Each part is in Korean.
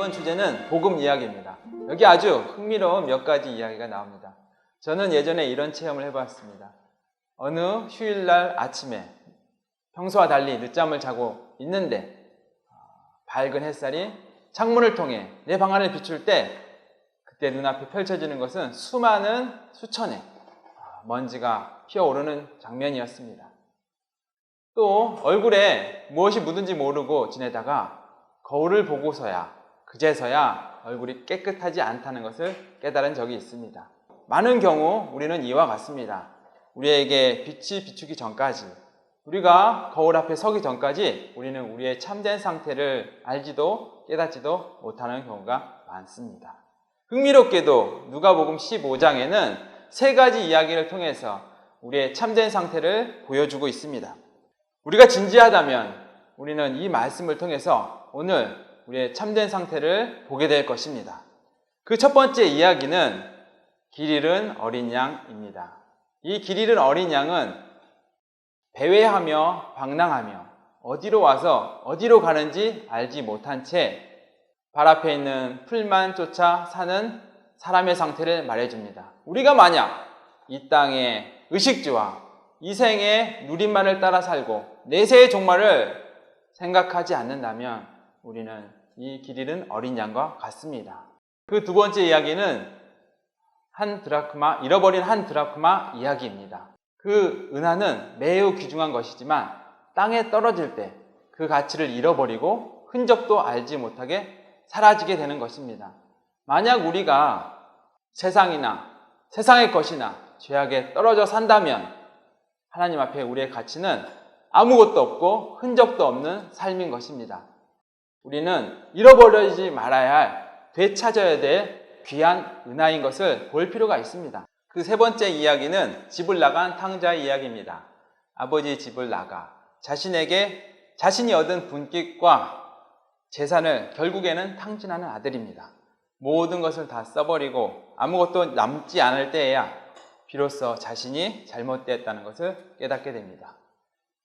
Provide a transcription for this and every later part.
이번 주제는 복음 이야기입니다. 여기 아주 흥미로운 몇 가지 이야기가 나옵니다. 저는 예전에 이런 체험을 해봤습니다. 어느 휴일날 아침에 평소와 달리 늦잠을 자고 있는데 밝은 햇살이 창문을 통해 내 방 안을 비출 때 그때 눈앞에 펼쳐지는 것은 수많은 수천의 먼지가 피어오르는 장면이었습니다. 또 얼굴에 무엇이 묻은지 모르고 지내다가 거울을 보고서야 그제서야 얼굴이 깨끗하지 않다는 것을 깨달은 적이 있습니다. 많은 경우 우리는 이와 같습니다. 우리에게 빛이 비추기 전까지, 우리가 거울 앞에 서기 전까지 우리는 우리의 참된 상태를 알지도 깨닫지도 못하는 경우가 많습니다. 흥미롭게도 누가복음 15장에는 세 가지 이야기를 통해서 우리의 참된 상태를 보여주고 있습니다. 우리가 진지하다면 우리는 이 말씀을 통해서 오늘 우리의 참된 상태를 보게 될 것입니다. 그 첫 번째 이야기는 길 잃은 어린 양입니다. 이 길 잃은 어린 양은 배회하며 방랑하며 어디로 와서 어디로 가는지 알지 못한 채 발 앞에 있는 풀만 쫓아 사는 사람의 상태를 말해줍니다. 우리가 만약 이 땅의 의식주와 이 생의 누림만을 따라 살고 내세의 종말을 생각하지 않는다면 우리는 이 길 잃은 어린 양과 같습니다. 그 두 번째 이야기는 잃어버린 한 드라크마 이야기입니다. 그 은하는 매우 귀중한 것이지만 땅에 떨어질 때 그 가치를 잃어버리고 흔적도 알지 못하게 사라지게 되는 것입니다. 만약 우리가 세상이나 세상의 것이나 죄악에 떨어져 산다면 하나님 앞에 우리의 가치는 아무것도 없고 흔적도 없는 삶인 것입니다. 우리는 잃어버리지 말아야 할, 되찾아야 될 귀한 은하인 것을 볼 필요가 있습니다. 그 세 번째 이야기는 집을 나간 탕자의 이야기입니다. 아버지 집을 나가 자신이 얻은 분깃과 재산을 결국에는 탕진하는 아들입니다. 모든 것을 다 써버리고 아무것도 남지 않을 때에야 비로소 자신이 잘못되었다는 것을 깨닫게 됩니다.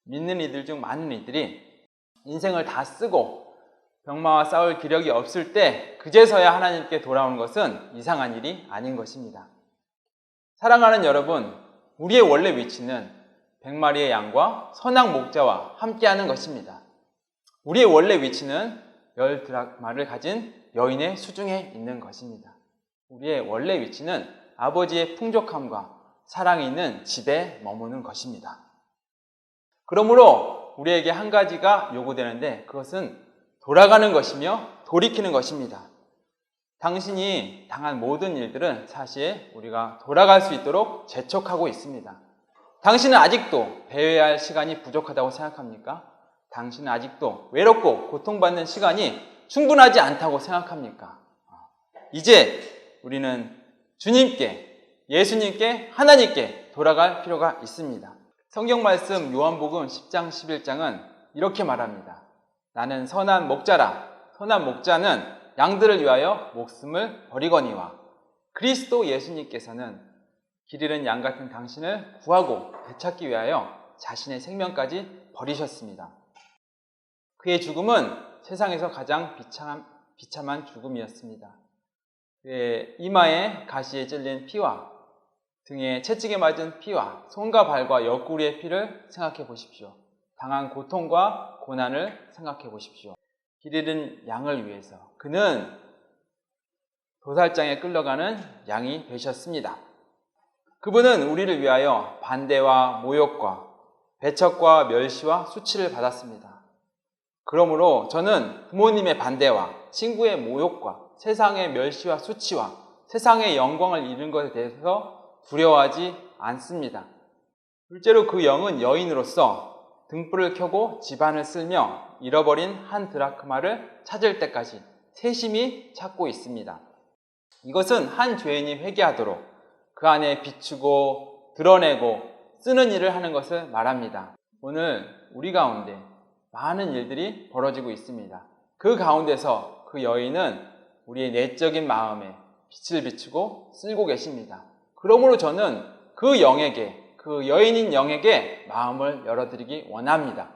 믿는 이들 중 많은 이들이 인생을 다 쓰고 병마와 싸울 기력이 없을 때 그제서야 하나님께 돌아오는 것은 이상한 일이 아닌 것입니다. 사랑하는 여러분, 우리의 원래 위치는 100마리의 양과 선악 목자와 함께하는 것입니다. 우리의 원래 위치는 10드라크마를 가진 여인의 수중에 있는 것입니다. 우리의 원래 위치는 아버지의 풍족함과 사랑이 있는 집에 머무는 것입니다. 그러므로 우리에게 한 가지가 요구되는데 그것은 돌아가는 것이며 돌이키는 것입니다. 당신이 당한 모든 일들은 사실 우리가 돌아갈 수 있도록 재촉하고 있습니다. 당신은 아직도 배회할 시간이 부족하다고 생각합니까? 당신은 아직도 외롭고 고통받는 시간이 충분하지 않다고 생각합니까? 이제 우리는 주님께, 예수님께, 하나님께 돌아갈 필요가 있습니다. 성경 말씀 요한복음 10장 11장은 이렇게 말합니다. 나는 선한 목자라. 선한 목자는 양들을 위하여 목숨을 버리거니와 그리스도 예수님께서는 길 잃은 양 같은 당신을 구하고 되찾기 위하여 자신의 생명까지 버리셨습니다. 그의 죽음은 세상에서 가장 비참한 죽음이었습니다. 그의 이마에 가시에 찔린 피와 등에 채찍에 맞은 피와 손과 발과 옆구리의 피를 생각해 보십시오. 당한 고통과 고난을 생각해 보십시오. 길 잃은 양을 위해서 그는 도살장에 끌려가는 양이 되셨습니다. 그분은 우리를 위하여 반대와 모욕과 배척과 멸시와 수치를 받았습니다. 그러므로 저는 부모님의 반대와 친구의 모욕과 세상의 멸시와 수치와 세상의 영광을 잃은 것에 대해서 두려워하지 않습니다. 둘째로 그 영은 여인으로서 등불을 켜고 집안을 쓸며 잃어버린 한 드라크마를 찾을 때까지 세심히 찾고 있습니다. 이것은 한 죄인이 회개하도록 그 안에 비추고 드러내고 쓰는 일을 하는 것을 말합니다. 오늘 우리 가운데 많은 일들이 벌어지고 있습니다. 그 가운데서 그 여인은 우리의 내적인 마음에 빛을 비추고 쓸고 계십니다. 그러므로 저는 그 영에게, 그 여인인 영에게 마음을 열어드리기 원합니다.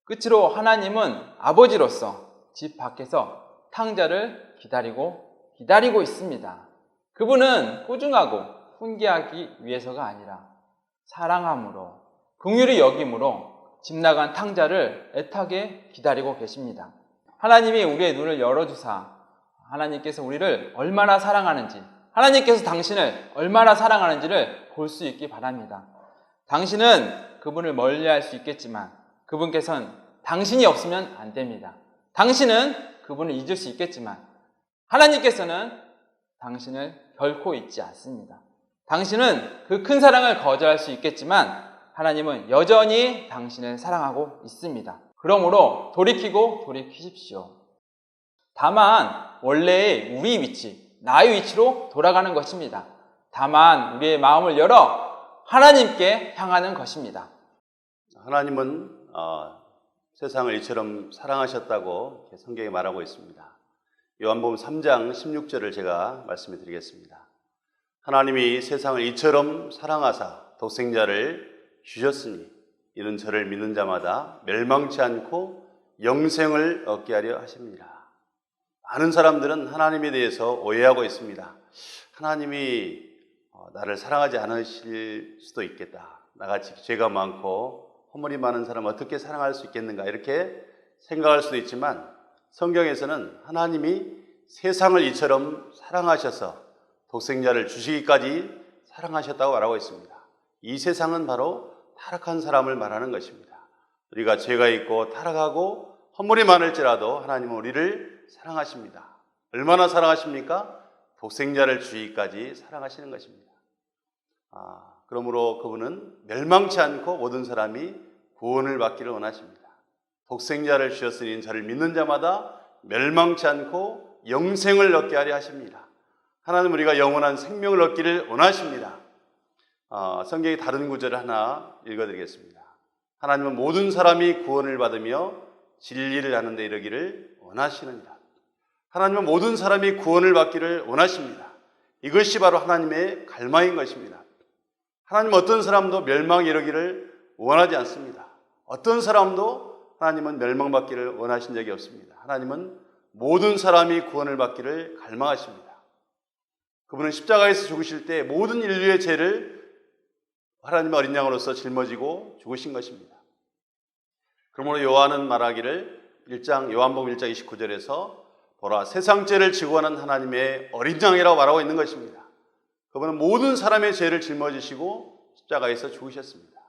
끝으로 하나님은 아버지로서 집 밖에서 탕자를 기다리고 있습니다. 그분은 꾸중하고 훈계하기 위해서가 아니라 사랑함으로, 긍휼히 여김으로 집 나간 탕자를 애타게 기다리고 계십니다. 하나님이 우리의 눈을 열어주사 하나님께서 우리를 얼마나 사랑하는지, 하나님께서 당신을 얼마나 사랑하는지를 볼 수 있기 바랍니다. 당신은 그분을 멀리할 수 있겠지만 그분께서는 당신이 없으면 안 됩니다. 당신은 그분을 잊을 수 있겠지만 하나님께서는 당신을 결코 잊지 않습니다. 당신은 그 큰 사랑을 거절할 수 있겠지만 하나님은 여전히 당신을 사랑하고 있습니다. 그러므로 돌이키십시오. 다만 원래의 우리 위치, 나의 위치로 돌아가는 것입니다. 다만 우리의 마음을 열어 하나님께 향하는 것입니다. 하나님은 세상을 이처럼 사랑하셨다고 성경에 말하고 있습니다. 요한복음 3장 16절을 제가 말씀해 드리겠습니다. 하나님이 세상을 이처럼 사랑하사 독생자를 주셨으니 이는 저를 믿는 자마다 멸망치 않고 영생을 얻게 하려 하십니다. 많은 사람들은 하나님에 대해서 오해하고 있습니다. 하나님이 나를 사랑하지 않으실 수도 있겠다. 나같이 죄가 많고 허물이 많은 사람을 어떻게 사랑할 수 있겠는가, 이렇게 생각할 수도 있지만 성경에서는 하나님이 세상을 이처럼 사랑하셔서 독생자를 주시기까지 사랑하셨다고 말하고 있습니다. 이 세상은 바로 타락한 사람을 말하는 것입니다. 우리가 죄가 있고 타락하고 허물이 많을지라도 하나님은 우리를 사랑하십니다. 얼마나 사랑하십니까? 독생자를 주시기까지 사랑하시는 것입니다. 그러므로 그분은 멸망치 않고 모든 사람이 구원을 받기를 원하십니다. 독생자를 주셨으니 저를 믿는 자마다 멸망치 않고 영생을 얻게 하려 하십니다. 하나님은 우리가 영원한 생명을 얻기를 원하십니다. 성경의 다른 구절을 하나 읽어드리겠습니다. 하나님은 모든 사람이 구원을 받으며 진리를 아는 데 이르기를 원하시느니라. 하나님은 모든 사람이 구원을 받기를 원하십니다. 이것이 바로 하나님의 갈망인 것입니다. 하나님은 어떤 사람도 멸망에 이르기를 원하지 않습니다. 어떤 사람도 하나님은 멸망받기를 원하신 적이 없습니다. 하나님은 모든 사람이 구원을 받기를 갈망하십니다. 그분은 십자가에서 죽으실 때 모든 인류의 죄를 하나님의 어린 양으로서 짊어지고 죽으신 것입니다. 그러므로 요한은 말하기를 요한복음 1장 29절에서 보라 세상 죄를 지고 가는 하나님의 어린 양이라고 말하고 있는 것입니다. 그분은 모든 사람의 죄를 짊어지시고 십자가에서 죽으셨습니다.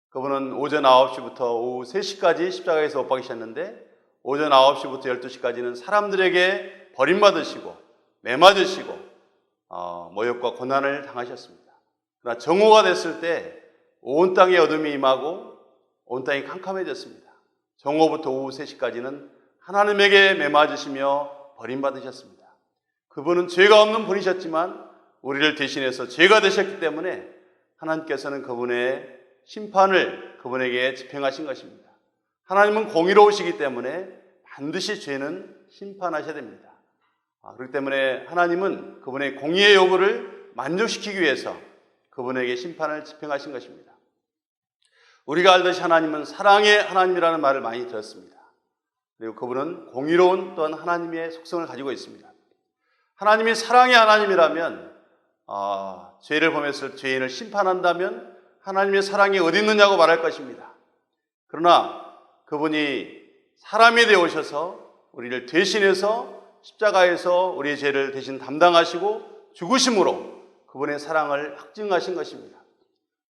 그분은 오전 9시부터 오후 3시까지 십자가에서 못 박히셨는데 오전 9시부터 12시까지는 사람들에게 버림받으시고 매맞으시고 모욕과 고난을 당하셨습니다. 그러나 정오가 됐을 때 온 땅에 어둠이 임하고 온 땅이 캄캄해졌습니다. 정오부터 오후 3시까지는 하나님에게 매맞으시며 버림받으셨습니다. 그분은 죄가 없는 분이셨지만 우리를 대신해서 죄가 되셨기 때문에 하나님께서는 그분의 심판을 그분에게 집행하신 것입니다. 하나님은 공의로우시기 때문에 반드시 죄는 심판하셔야 됩니다. 그렇기 때문에 하나님은 그분의 공의의 요구를 만족시키기 위해서 그분에게 심판을 집행하신 것입니다. 우리가 알듯이 하나님은 사랑의 하나님이라는 말을 많이 들었습니다. 그리고 그분은 공의로운 또한 하나님의 속성을 가지고 있습니다. 하나님이 사랑의 하나님이라면 죄를 범했을 죄인을 심판한다면 하나님의 사랑이 어디 있느냐고 말할 것입니다. 그러나 그분이 사람이 되어 오셔서 우리를 대신해서 십자가에서 우리의 죄를 대신 담당하시고 죽으심으로 그분의 사랑을 확증하신 것입니다.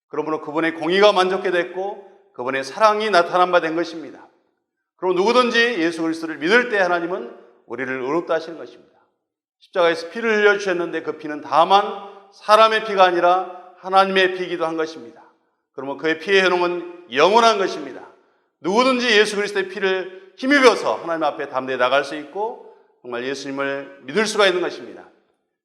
그러므로 그분의 공의가 만족게 됐고 그분의 사랑이 나타난 바 된 것입니다. 그리고 누구든지 예수 그리스도를 믿을 때 하나님은 우리를 의롭다 하시는 것입니다. 십자가에서 피를 흘려주셨는데 그 피는 다만 사람의 피가 아니라 하나님의 피이기도 한 것입니다. 그러면 그의 피의 효능은 영원한 것입니다. 누구든지 예수 그리스도의 피를 힘입어서 하나님 앞에 담대히 나갈 수 있고 정말 예수님을 믿을 수가 있는 것입니다.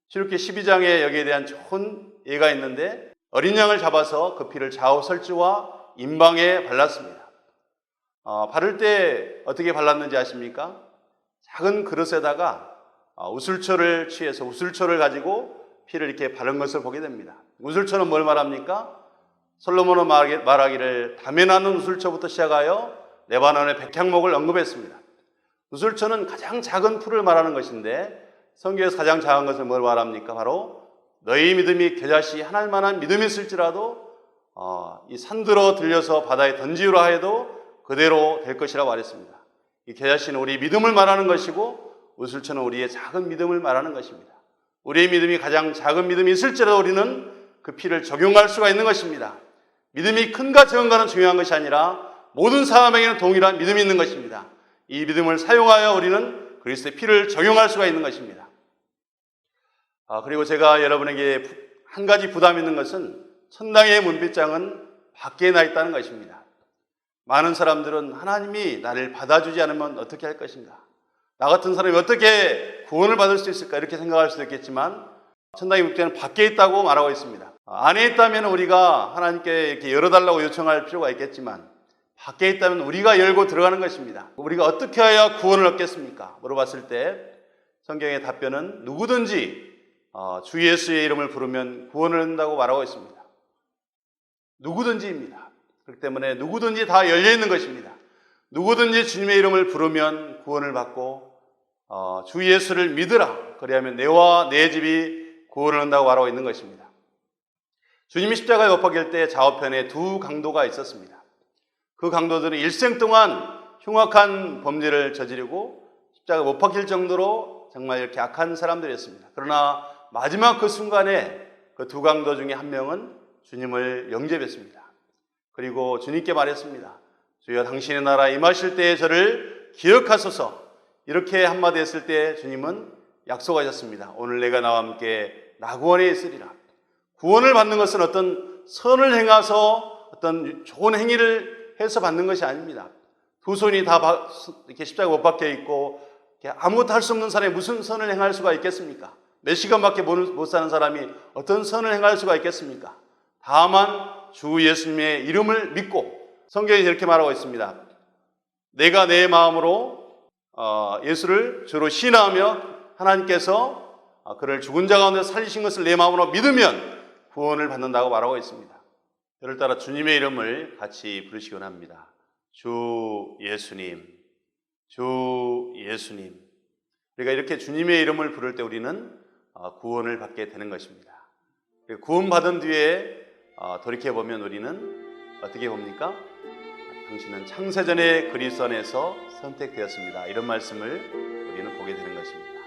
출애굽기 12장에 여기에 대한 좋은 예가 있는데 어린 양을 잡아서 그 피를 좌우 설주와 임방에 발랐습니다. 바를 때 어떻게 발랐는지 아십니까? 작은 그릇에다가 우슬초를 취해서 우슬초를 가지고 피를 이렇게 바른 것을 보게 됩니다. 우슬초는 뭘 말합니까? 솔로몬은 말하기를 담에 나는 우슬초부터 시작하여 레바논의 백향목을 언급했습니다. 누설처는 가장 작은 풀을 말하는 것인데 성경에서 가장 작은 것을 뭘 말합니까? 바로 너희 믿음이 겨자씨 하나만한 믿음이 있을지라도 이 산들어 들려서 바다에 던지우라 해도 그대로 될 것이라고 말했습니다. 이 겨자씨는 우리 믿음을 말하는 것이고 우슬처는 우리의 작은 믿음을 말하는 것입니다. 우리의 믿음이 가장 작은 믿음이 있을지라도 우리는 그 피를 적용할 수가 있는 것입니다. 믿음이 큰가 적은가는 중요한 것이 아니라 모든 사람에게는 동일한 믿음이 있는 것입니다. 이 믿음을 사용하여 우리는 그리스도의 피를 적용할 수가 있는 것입니다. 그리고 제가 여러분에게 한 가지 부담 있는 것은 천당의 문빗장은 밖에 나 있다는 것입니다. 많은 사람들은 하나님이 나를 받아주지 않으면 어떻게 할 것인가? 나 같은 사람이 어떻게 구원을 받을 수 있을까? 이렇게 생각할 수도 있겠지만 천당의 문빗장은 밖에 있다고 말하고 있습니다. 안에 있다면 우리가 하나님께 이렇게 열어달라고 요청할 필요가 있겠지만 밖에 있다면 우리가 열고 들어가는 것입니다. 우리가 어떻게 해야 구원을 얻겠습니까? 물어봤을 때 성경의 답변은 누구든지 주 예수의 이름을 부르면 구원을 얻는다고 말하고 있습니다. 누구든지입니다. 그렇기 때문에 누구든지 다 열려있는 것입니다. 누구든지 주님의 이름을 부르면 구원을 받고 주 예수를 믿으라. 그리하면 내와 내 집이 구원을 얻는다고 말하고 있는 것입니다. 주님이 십자가에 못 박힐 때 좌우편에 두 강도가 있었습니다. 그 강도들은 일생 동안 흉악한 범죄를 저지르고 십자가에 못 박힐 정도로 정말 이렇게 악한 사람들이었습니다. 그러나 마지막 그 순간에 그 두 강도 중에 한 명은 주님을 영접했습니다. 그리고 주님께 말했습니다. 주여 당신의 나라 임하실 때에 저를 기억하소서. 이렇게 한마디 했을 때 주님은 약속하셨습니다. 오늘 내가 나와 함께 낙원에 있으리라. 구원을 받는 것은 어떤 선을 행해서 어떤 좋은 행위를 해서 받는 것이 아닙니다. 두 손이 다 이렇게 십자가 못 박혀 있고 아무것도 할 수 없는 사람이 무슨 선을 행할 수가 있겠습니까? 몇 시간밖에 못 사는 사람이 어떤 선을 행할 수가 있겠습니까? 다만 주 예수님의 이름을 믿고 성경이 이렇게 말하고 있습니다. 내가 내 마음으로 예수를 주로 신뢰하며 하나님께서 그를 죽은 자 가운데 살리신 것을 내 마음으로 믿으면 구원을 받는다고 말하고 있습니다. 그를 따라 주님의 이름을 같이 부르시곤 합니다. 주 예수님, 주 예수님. 우리가 이렇게 주님의 이름을 부를 때 우리는 구원을 받게 되는 것입니다. 구원받은 뒤에 돌이켜보면 우리는 어떻게 봅니까? 당신은 창세전에 그리스도 안에서 선택되었습니다. 이런 말씀을 우리는 보게 되는 것입니다.